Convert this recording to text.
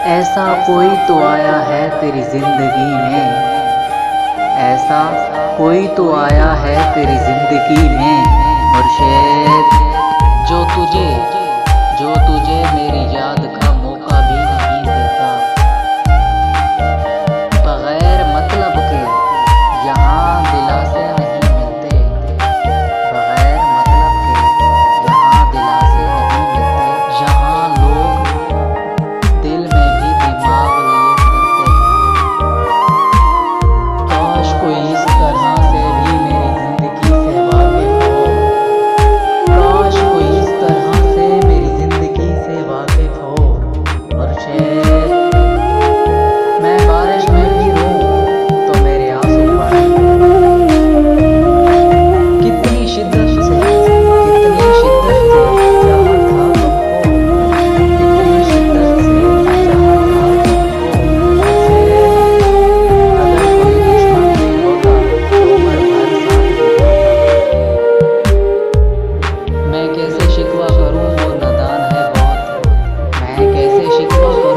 ऐसा कोई तो आया है तेरी जिंदगी में, ऐसा कोई तो आया है तेरी जिंदगी में मुर्शिद, जो तुझे जो तुझे मेरी याद का मौका भी नहीं देता। बगैर मतलब के यहाँ दिलासे नहीं मिलते, बगैर मतलब के यहाँ दिलासे नहीं मिलते। यहाँ लोग दिल में भी दिमाग लिए फिरते हैं। काश कोई इस तरह से भी मेरी जिंदगी से वाकिफ हो, काश कोई इस तरह से मेरी जिंदगी से वाकिफ हो मुर्शिद। मैं बारिश में भी हूँ तो मेरे आंसू पड़े, कितनी शिद्दत से चाहा था तुमको, कितनी शिद्दत से चाहा था तुमको मुर्शिद। अगर कोई दुश्मन भी होता तो उम्र भर साथ निभाता। मैं कैसे शिकवा करूँ वो नादान है बहुत, मैं कैसे शिकवा करूँ